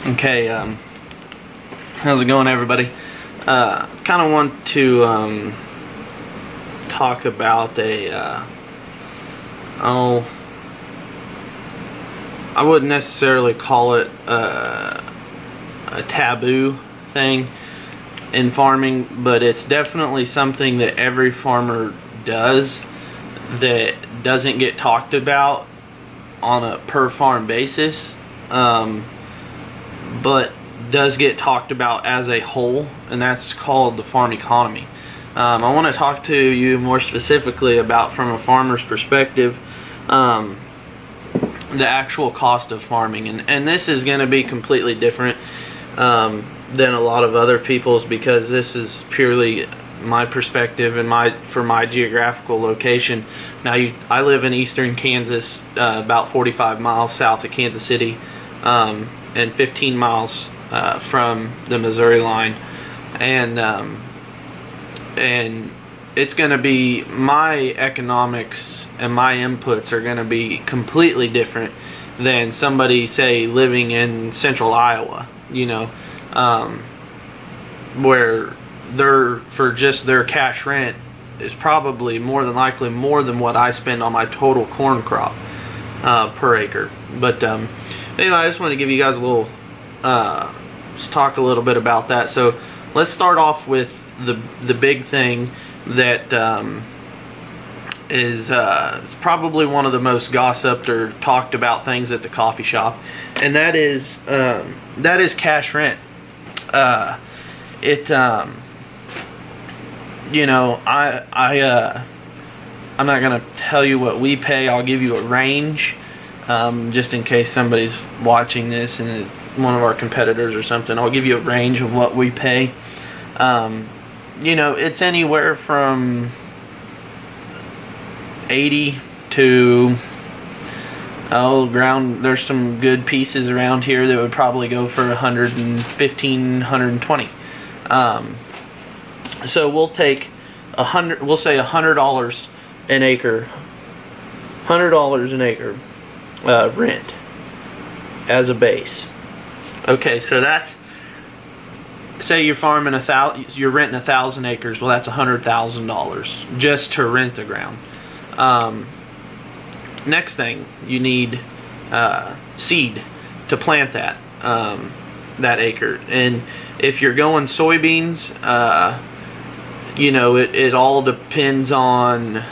Okay, how's it going, everybody? Kind of want to talk about I wouldn't necessarily call it a taboo thing in farming, but it's definitely something that every farmer does that doesn't get talked about on a per farm basis, but does get talked about as a whole, and that's called the farm economy. I want to talk to you more specifically about, from a farmer's perspective, the actual cost of farming, and this is going to be completely different than a lot of other people's, because this is purely my perspective and for my geographical location. Now, I live in eastern Kansas, about 45 miles south of Kansas City, and 15 miles from the Missouri line, and it's going to be, my economics and my inputs are going to be completely different than somebody, say, living in central Iowa, where for just their cash rent is probably more than likely more than what I spend on my total corn crop per acre. But anyway, I just want to give you guys a little, just talk a little bit about that. So let's start off with the big thing that is probably one of the most gossiped or talked about things at the coffee shop, and that is cash rent. I'm not gonna tell you what we pay. I'll give you a range, just in case somebody's watching this and it's one of our competitors or something. I'll give you a range of what we pay. It's anywhere from 80 to there's some good pieces around here that would probably go for 115, 120. So we'll take we'll say $100 an acre, $100 an acre rent as a base. Okay, so that's, say you're farming you're renting 1,000 acres. Well, that's $100,000 just to rent the ground. Next thing, you need seed to plant that acre. And if you're going soybeans, it all depends on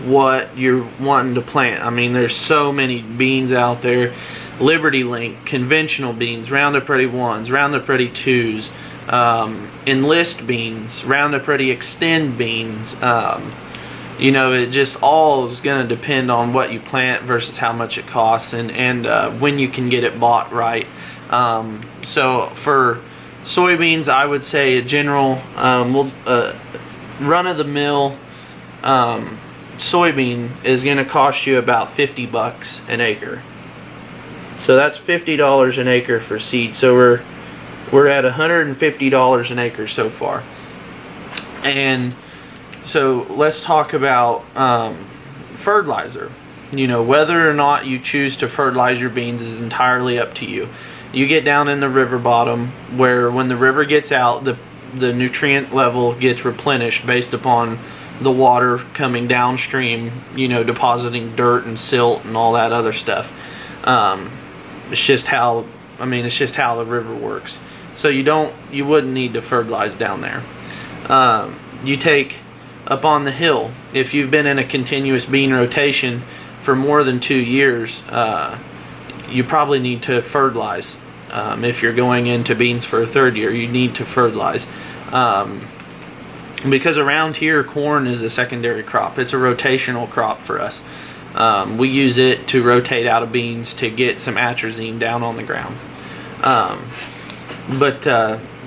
what you're wanting to plant. I mean, there's so many beans out there: Liberty Link, conventional beans, Roundup Ready 1s, Roundup Ready 2s, Enlist beans, Roundup Ready Extend beans. It just all is going to depend on what you plant versus how much it costs, and when you can get it bought right. So for soybeans, I would say a general run-of-the-mill soybean is going to cost you about $50 an acre. So that's $50 an acre for seed. So we're at $150 an acre so far. And so let's talk about fertilizer. Whether or not you choose to fertilize your beans is entirely up to you. You get down in the river bottom, where when the river gets out, the nutrient level gets replenished based upon the water coming downstream, depositing dirt and silt and all that other stuff. It's just how the river works. So you wouldn't need to fertilize down there. You take up on the hill, if you've been in a continuous bean rotation for more than 2 years, you probably need to fertilize. If you're going into beans for a third year, you need to fertilize. Because around here, corn is a secondary crop. It's a rotational crop for us. We use it to rotate out of beans to get some atrazine down on the ground.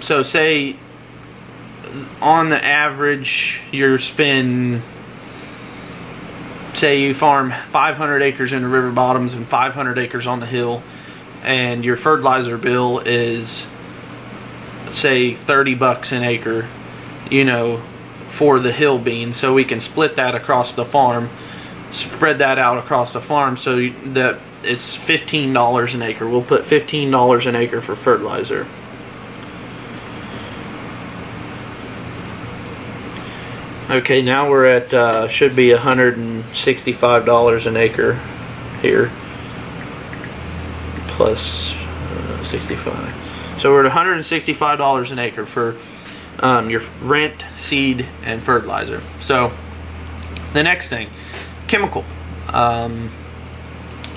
So say on the average, you farm 500 acres in the river bottoms and 500 acres on the hill, and your fertilizer bill is, say, $30 an acre, for the hill beans. So we can split that across the farm, spread that out across the farm, so that it's $15 an acre. We'll put $15 an acre for fertilizer. Okay, now we're at should be $165 an acre here, plus 65. So we're at $165 an acre for your rent, seed, and fertilizer. So the next thing, chemical.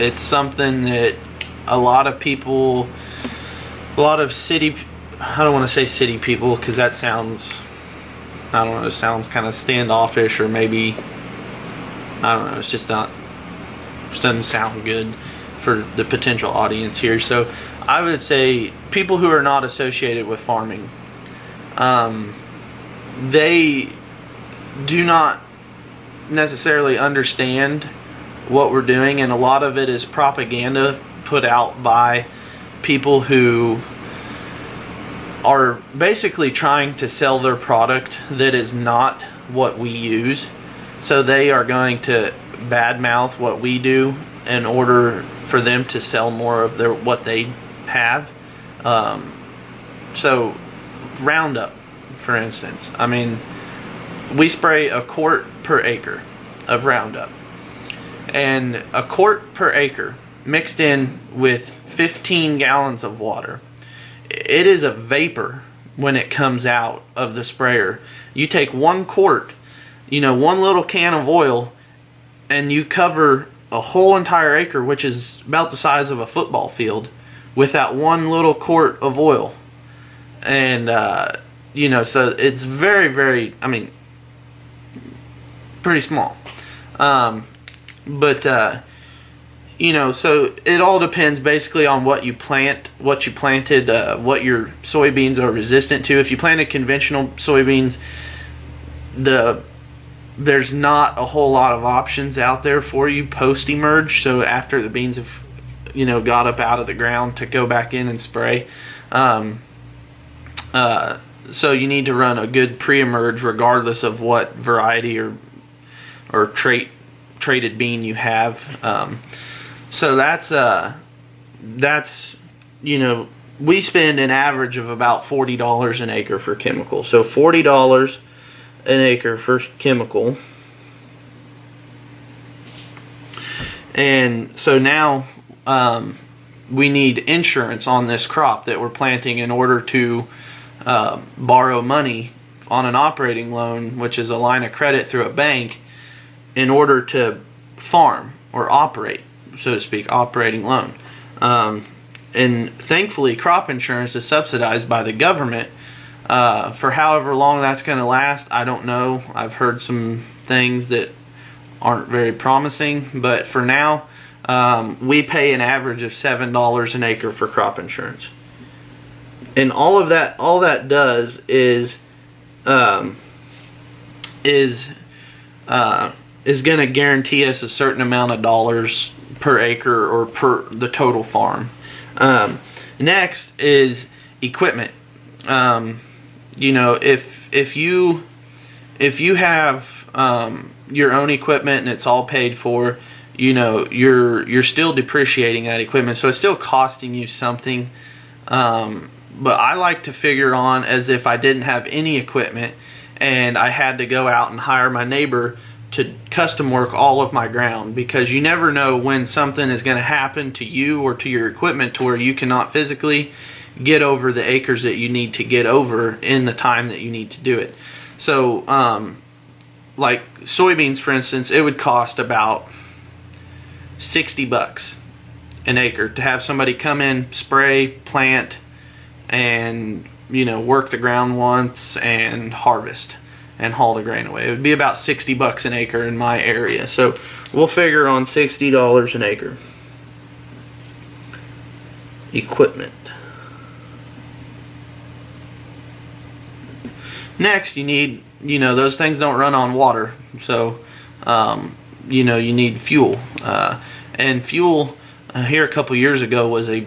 It's something that a lot of people, a lot of city, I don't want to say city people because that sounds, I don't know, it sounds kind of standoffish, or maybe, I don't know, it's just not, just doesn't sound good for the potential audience here. So I would say people who are not associated with farming, they do not necessarily understand what we're doing, and a lot of it is propaganda put out by people who are basically trying to sell their product that is not what we use. So they are going to badmouth what we do in order for them to sell more of their what they have. So Roundup, for instance, I mean, we spray a quart per acre of Roundup, and a quart per acre mixed in with 15 gallons of water, it is a vapor when it comes out of the sprayer. You take 1 quart, you know, 1 little can of oil, and you cover a whole entire acre, which is about the size of a football field, with that 1 little quart of oil. And you know, so it's very, very, I mean, pretty small. You know, so it all depends basically on what you plant, what you planted, what your soybeans are resistant to. If you planted conventional soybeans, there's not a whole lot of options out there for you post-emerge. So after the beans have, you know, got up out of the ground, to go back in and spray. So you need to run a good pre-emerge regardless of what variety or traded bean you have. So that's you know, we spend an average of about $40 an acre for chemical. So $40 an acre for chemical. And so now we need insurance on this crop that we're planting in order to borrow money on an operating loan, which is a line of credit through a bank, in order to farm or operate, so to speak, operating loan. And thankfully crop insurance is subsidized by the government. For however long that's going to last, I don't know. I've heard some things that aren't very promising, but for now we pay an average of $7 an acre for crop insurance. And all that does is going to guarantee us a certain amount of dollars per acre or per the total farm. Next is equipment. You know, if you have your own equipment and it's all paid for, you know, you're still depreciating that equipment, so it's still costing you something. But I like to figure on as if I didn't have any equipment and I had to go out and hire my neighbor to custom work all of my ground, because you never know when something is going to happen to you or to your equipment to where you cannot physically get over the acres that you need to get over in the time that you need to do it. So like soybeans, for instance, it would cost about $60 an acre to have somebody come in, spray, plant, and, you know, work the ground once and harvest and haul the grain away. It would be about $60 an acre in my area. So we'll figure on $60 an acre. Equipment. Next, you need, you know, those things don't run on water. So, you know, you need fuel. And fuel here a couple years ago was a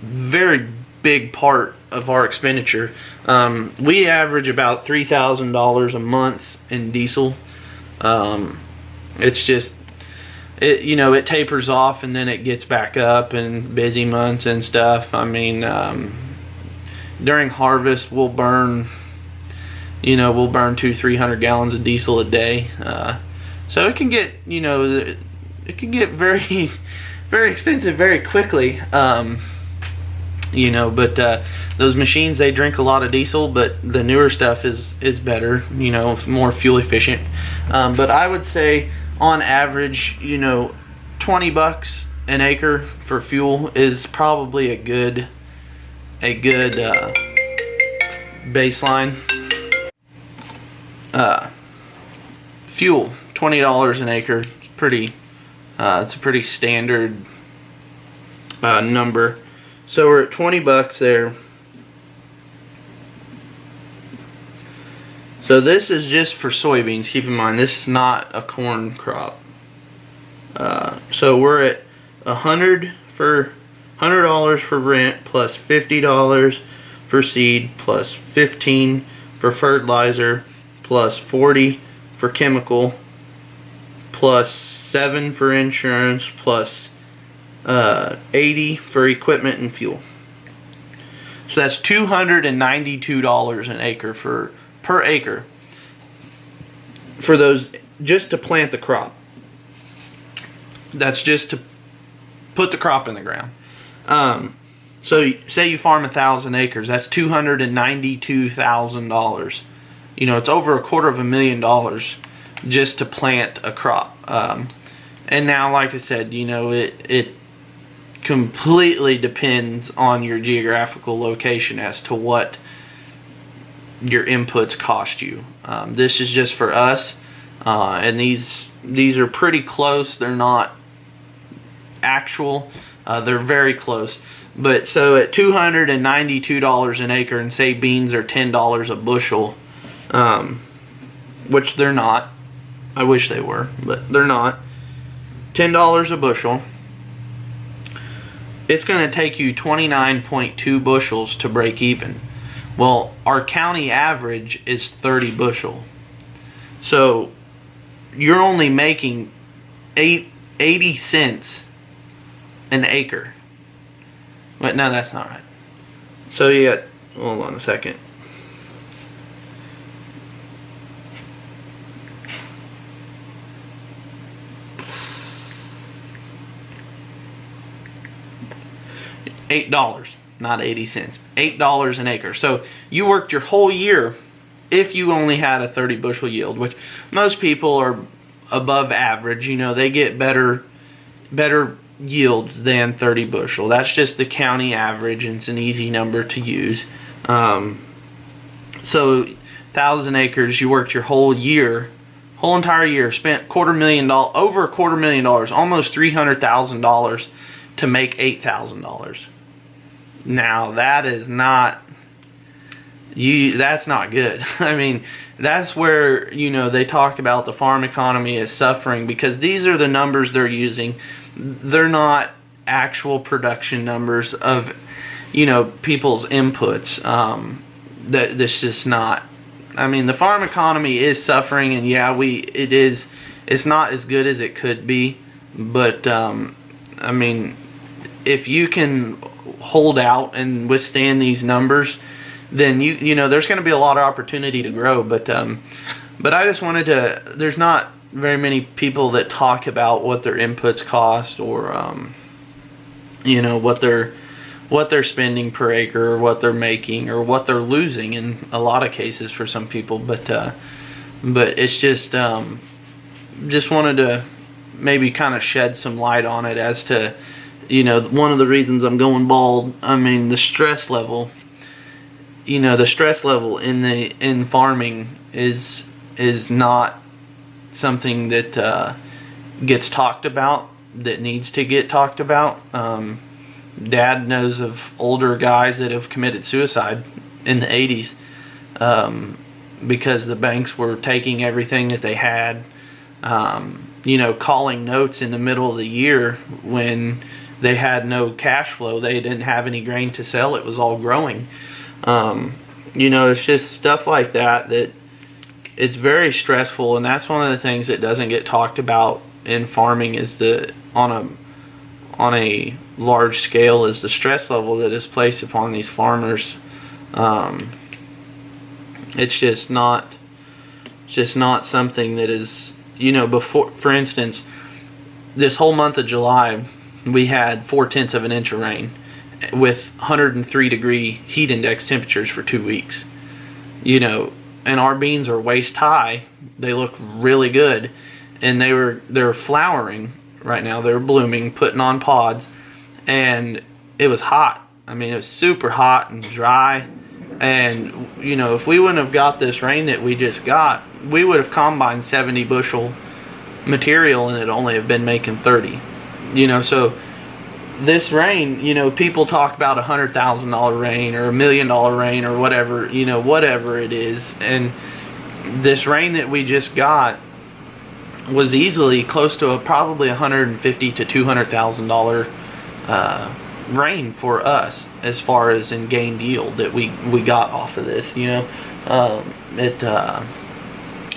very big part of our expenditure. We average about $3,000 a month in diesel. It's just, it, you know, it tapers off and then it gets back up in busy months and stuff. I mean, during harvest we'll burn, you know, we'll burn 200-300 gallons of diesel a day. So it can get, you know, it can get very very expensive very quickly. You know, but those machines, they drink a lot of diesel, but the newer stuff is better, you know, more fuel efficient. But I would say on average, you know, $20 an acre for fuel is probably a good baseline. Fuel, $20 an acre, it's pretty it's a pretty standard number. So we're at $20 there. So this is just for soybeans. Keep in mind, this is not a corn crop. So we're at $100 for rent, plus $50 for seed, plus $15 for fertilizer, plus $40 for chemical, plus $7 for insurance, plus $80 for equipment and fuel. So that's $292 an acre per acre for those, just to plant the crop. That's just to put the crop in the ground. So say you farm 1,000 acres, that's $292,000. You know, it's over $250,000 just to plant a crop. And now, like I said, you know, it completely depends on your geographical location as to what your inputs cost you. This is just for us, and these are pretty close. They're not actual, they're very close. But so at $292 an acre, and say beans are $10 a bushel, which they're not. I wish they were, but they're not. $10 a bushel. It's going to take you 29.2 bushels to break even. Well, our county average is 30 bushel. So you're only making 80 cents an acre. But no, that's not right. So you got, hold on a second. $8, not 80 cents. $8 an acre. So you worked your whole year if you only had a 30 bushel yield, which most people are above average. You know, they get better yields than 30 bushel. That's just the county average, and it's an easy number to use. So 1,000 acres, you worked your whole entire year, spent $250,000, over $250,000, almost $300,000 to make $8,000. Now that is not, that's not good. I mean, that's where, you know, they talk about the farm economy is suffering, because these are the numbers they're using. They're not actual production numbers of, you know, people's inputs. That's just not. I mean, the farm economy is suffering, and yeah, it's not as good as it could be, but I mean, if you can hold out and withstand these numbers, then you know there's going to be a lot of opportunity to grow. But I just wanted to. There's not very many people that talk about what their inputs cost, or you know, what they're spending per acre, or what they're making, or what they're losing in a lot of cases for some people. But it's just wanted to maybe kind of shed some light on it as to, you know, one of the reasons I'm going bald. I mean, the stress level. You know, the stress level in farming is not something that gets talked about, that needs to get talked about. Dad knows of older guys that have committed suicide in the 80s because the banks were taking everything that they had. You know, calling notes in the middle of the year when they had no cash flow. They didn't have any grain to sell. It was all growing. You know, it's just stuff like that it's very stressful, and that's one of the things that doesn't get talked about in farming is on a large scale is the stress level that is placed upon these farmers. It's just not something that is, before, for instance, this whole month of July we had 0.4 of an inch of rain with 103-degree heat index temperatures for 2 weeks. And our beans are waist high. They look really good, and they're flowering right now. They're blooming, putting on pods, and it was hot. I mean, it was super hot and dry. And if we wouldn't have got this rain that we just got, we would have combined 70 bushel material and it'd only have been making 30. So this rain, people talk about $100,000 rain or $1 million rain or whatever, whatever it is. And this rain that we just got was easily close to probably $150,000 to $200,000 rain for us, as far as in gained yield that we got off of this.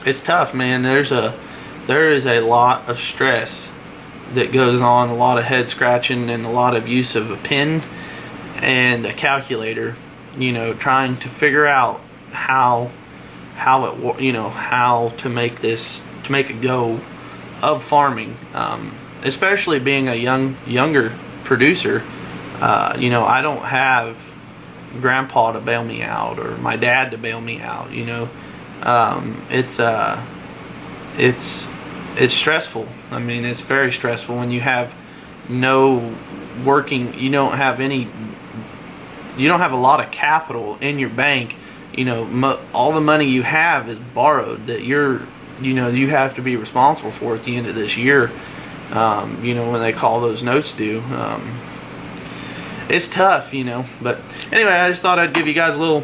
It's tough, man. There is a lot of stress that goes on, a lot of head scratching and a lot of use of a pen and a calculator, trying to figure out how to make a go of farming, especially being a younger producer. I don't have grandpa to bail me out or my dad to bail me out. It's stressful. I mean, it's very stressful when you have no working. You don't have a lot of capital in your bank. All the money you have is borrowed that you have to be responsible for at the end of this year. When they call those notes due. It's tough, but anyway, I just thought I'd give you guys a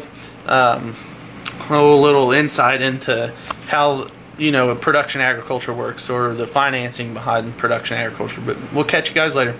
little insight into how, production agriculture works, or the financing behind production agriculture. But we'll catch you guys later.